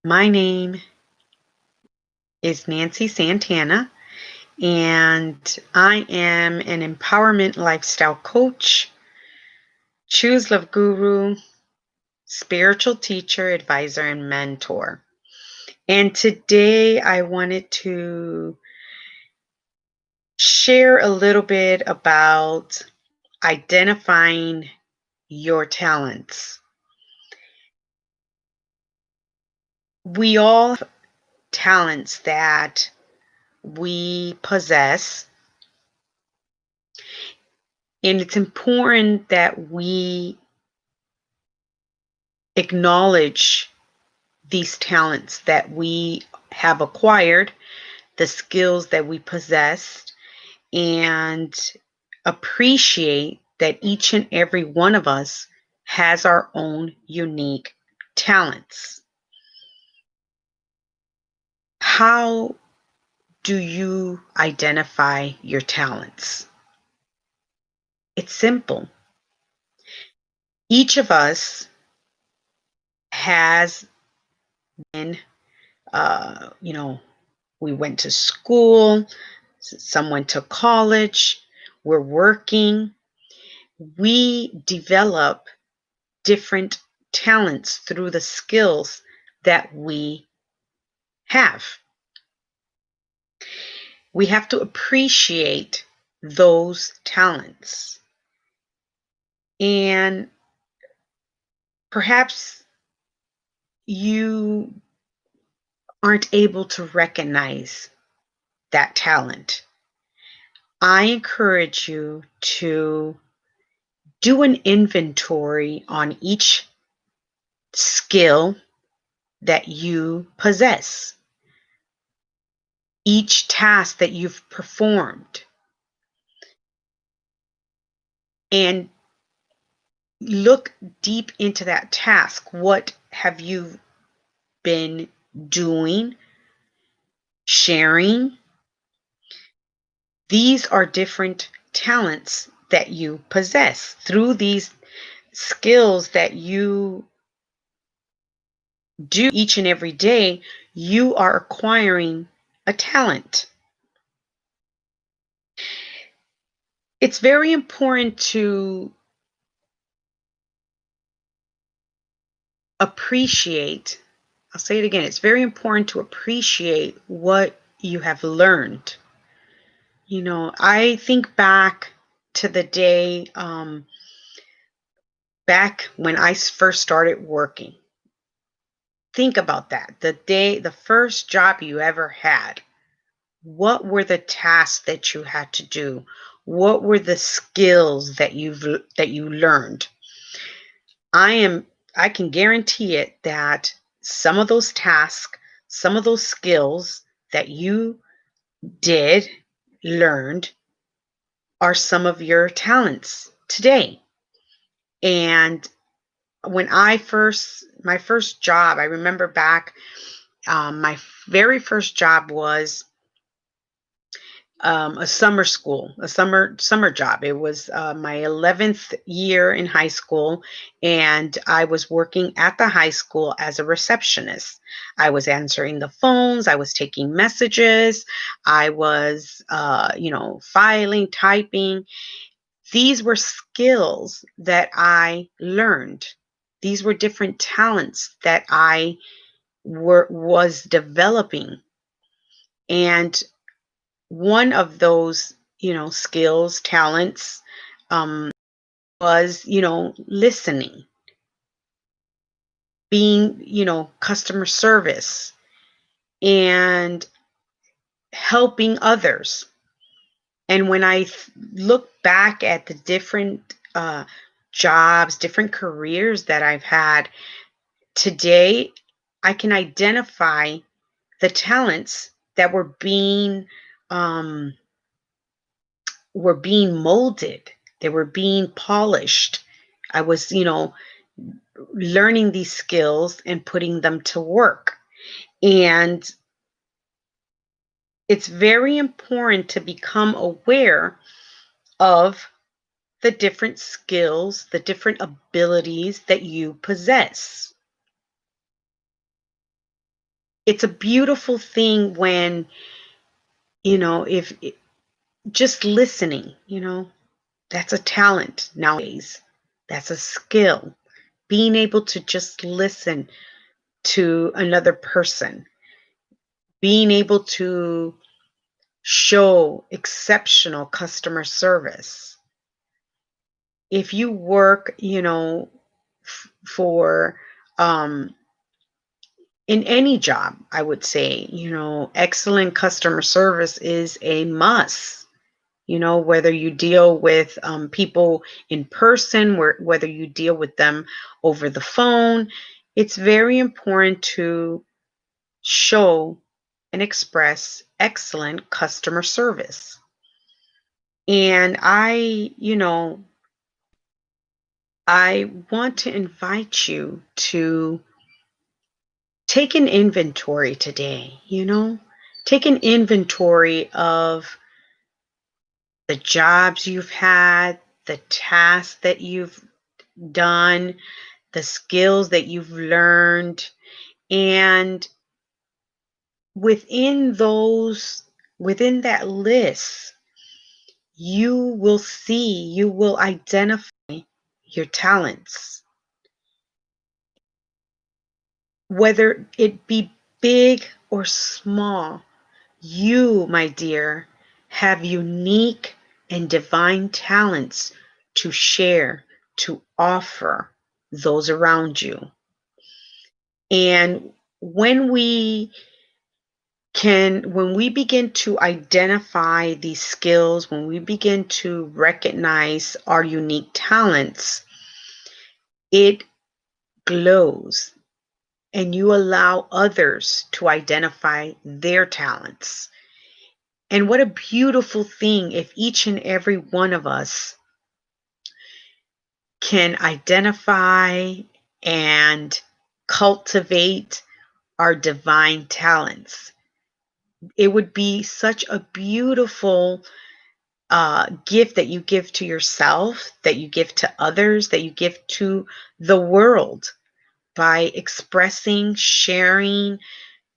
My name is Nanncie Santana, and I am an empowerment lifestyle coach, Choose Love Guru, spiritual teacher, advisor, and mentor. And today I wanted to share a little bit about identifying your talents. We all have talents that we possess, and it's important that we acknowledge these talents that we have acquired, the skills that we possess, and appreciate that each and every one of us has our own unique talents. How do you identify your talents? It's simple. Each of us has been, uh, you know, we went to school, some went to college, we're working. We develop different talents through the skills that we have. We have to appreciate those talents. And perhaps you aren't able to recognize that talent. I encourage you to do an inventory on each skill that you possess, each task that you've performed, and look deep into that task. What have you been doing, sharing? These are different talents that you possess. Through these skills that you do each and every day, you are acquiring a talent. It's very important to appreciate, I'll say it again, it's very important to appreciate what you have learned. I think back to the day, back when I first started working. Think about that. The first job you ever had. What were the tasks that you had to do? What were the skills that you learned? I can guarantee it that some of those tasks, some of those skills that you did, learned, are some of your talents today. And when my first job, I remember back, my very first job was a summer school, a summer job. It was my 11th year in high school, and I was working at the high school as a receptionist. I was answering the phones, I was taking messages, I was, filing, typing. These were skills that I learned. These were different talents that I was developing. And one of those, skills, talents, was, listening, being, customer service, and helping others. And when I look back at the different jobs, different careers that I've had today, I can identify the talents that um, were being molded. They were being polished. I was, learning these skills and putting them to work. And it's very important to become aware of the different skills, the different abilities that you possess. it's a beautiful thing when, if just listening, that's a talent nowadays. That's a skill. Being able to just listen to another person, being able to show exceptional customer service. If you work, for um, in any job, I would say, excellent customer service is a must. Whether you deal with people in person, whether you deal with them over the phone, it's very important to show and express excellent customer service. And I want to invite you to take an inventory today, take an inventory of the jobs you've had, the tasks that you've done, the skills that you've learned. And within within that list, you will identify your talents, whether it be big or small. You, my dear, have unique and divine talents to share, to offer those around you. And when we begin to identify these skills, when we begin to recognize our unique talents, it glows, and you allow others to identify their talents. And what a beautiful thing if each and every one of us can identify and cultivate our divine talents. It would be such a beautiful gift that you give to yourself, that you give to others, that you give to the world by expressing, sharing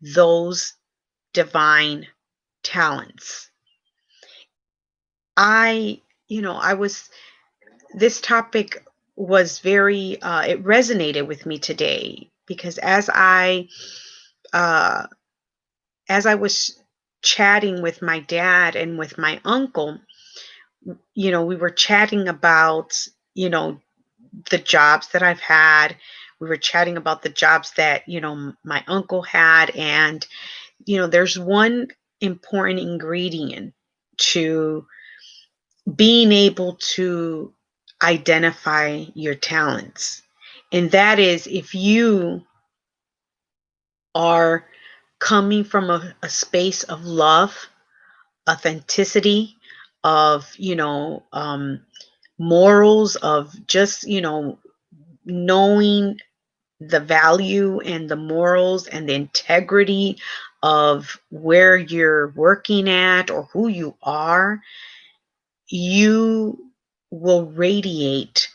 those divine talents. I, you know, I was, this topic was very, it resonated with me today because uh, as I was chatting with my dad and with my uncle, we were chatting about, the jobs that I've had. We were chatting about the jobs that, my uncle had. And, there's one important ingredient to being able to identify your talents. And that is if you are coming from a space of love, authenticity, of, morals, of just, knowing the value and the morals and the integrity of where you're working at or who you are, you will radiate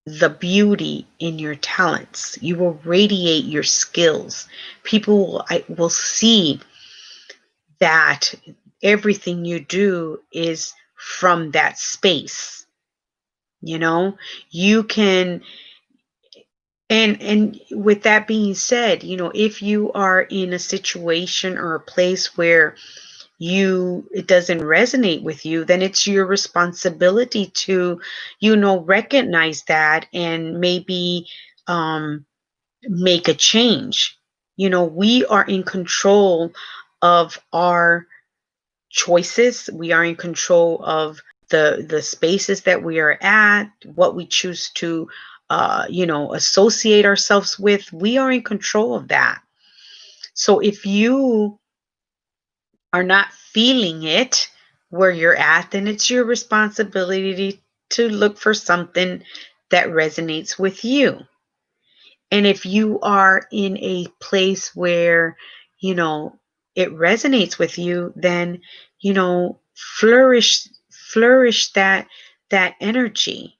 the beauty in your talents. You will radiate your skills. People will see that everything you do is from that space. You can, and with that being said, if you are in a situation or a place where it doesn't resonate with you, then it's your responsibility to, recognize that and maybe make a change. We are in control of our choices. We are in control of the spaces that we are at, what we choose to associate ourselves with. We are in control of that. So if you are not feeling it where you're at, then it's your responsibility to look for something that resonates with you. And if you are in a place where, it resonates with you, then, flourish that energy,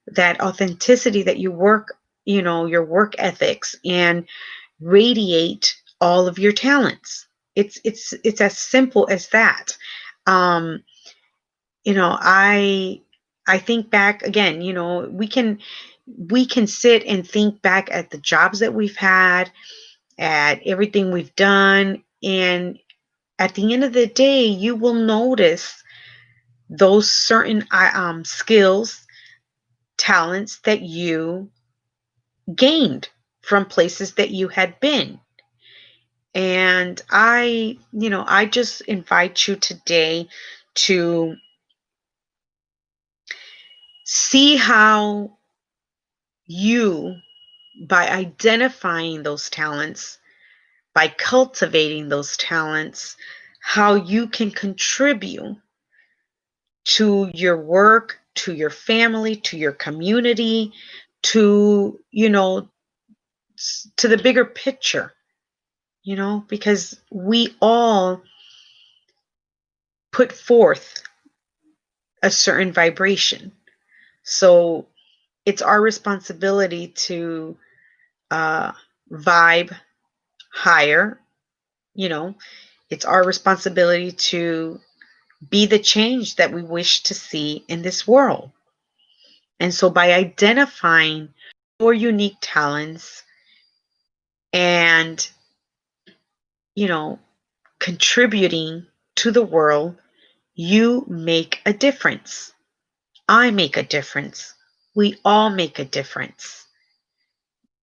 that authenticity that you work, your work ethics and radiate all of your talents. It's as simple as that. Um, I think back again, we can sit and think back at the jobs that we've had, at everything we've done, and at the end of the day, you will notice those certain skills, talents that you gained from places that you had been. And I just invite you today to see how you, by identifying those talents, by cultivating those talents, how you can contribute to your work, to your family, to your community, to, to the bigger picture, because we all put forth a certain vibration. So it's our responsibility to uh, vibe higher. You know, it's our responsibility to be the change that we wish to see in this world. And so by identifying your unique talents and, you know, contributing to the world, you make a difference. I make a difference. We all make a difference.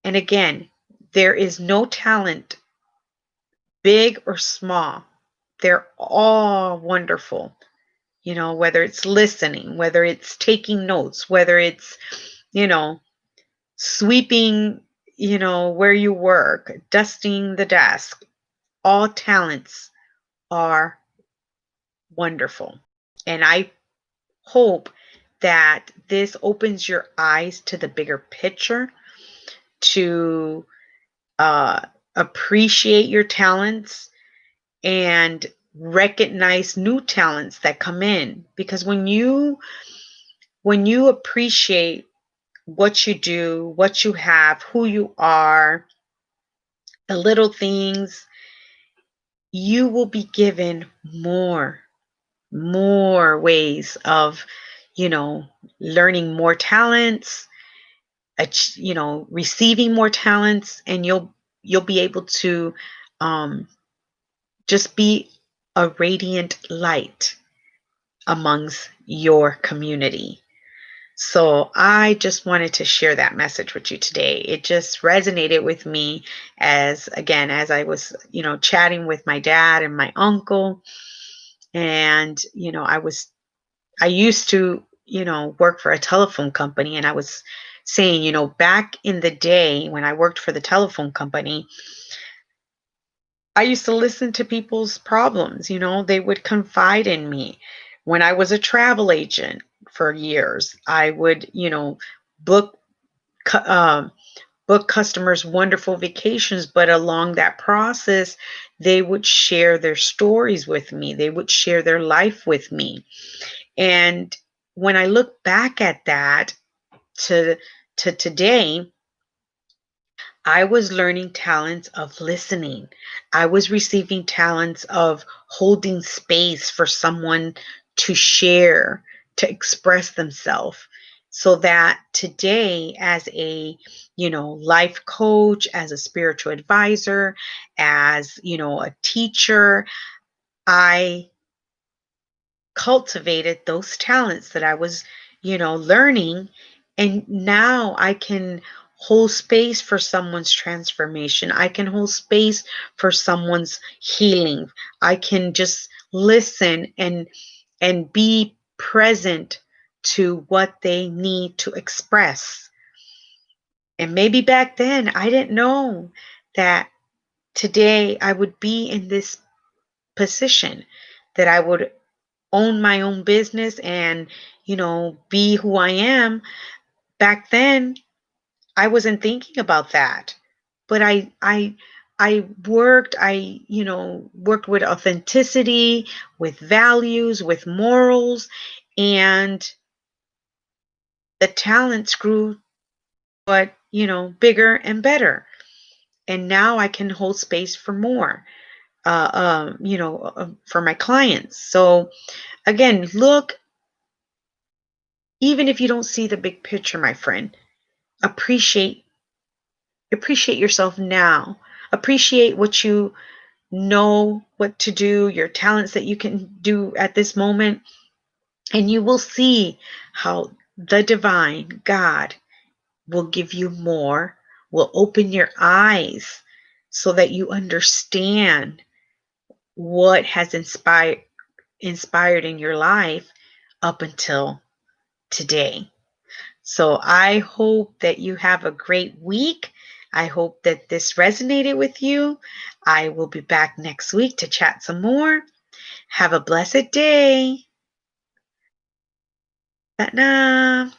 And again, there is no talent, big or small. They're all wonderful. Whether it's listening, whether it's taking notes, whether it's, you know, sweeping, where you work, dusting the desk, all talents are wonderful. And I hope that this opens your eyes to the bigger picture, to uh, appreciate your talents and recognize new talents that come in. Because when you appreciate what you do, what you have, who you are, the little things, you will be given more ways of, learning more talents, receiving more talents, and you'll be able to um, just be a radiant light amongst your community. So I just wanted to share that message with you today. It just resonated with me as I was, chatting with my dad and my uncle. And, I used to, work for a telephone company, and I was saying, back in the day when I worked for the telephone company, I used to listen to people's problems. They would confide in me. When I was a travel agent for years, I would, book cu- um, book customers wonderful vacations, but along that process, they would share their stories with me. They would share their life with me. And when I look back at that to today, I was learning talents of listening. I was receiving talents of holding space for someone to share, to express themselves. So that today, as a, life coach, as a spiritual advisor, as, a teacher, I cultivated those talents that I was, learning. And now I can hold space for someone's transformation. I can hold space for someone's healing. I can just listen and be present to what they need to express. And maybe back then I didn't know that today I would be in this position, that I would own my own business and, be who I am. Back then, I wasn't thinking about that. But I worked, worked with authenticity, with values, with morals, and the talents grew. What, bigger and better. And now I can hold space for more, for my clients. So again, look, even if you don't see the big picture, my friend, appreciate yourself now. Appreciate what you know what to do, your talents that you can do at this moment, and you will see how the divine God will give you more, will open your eyes so that you understand what has inspired in your life up until today. So I hope that you have a great week. I hope that this resonated with you. I will be back next week to chat some more. Have a blessed day. Satnam.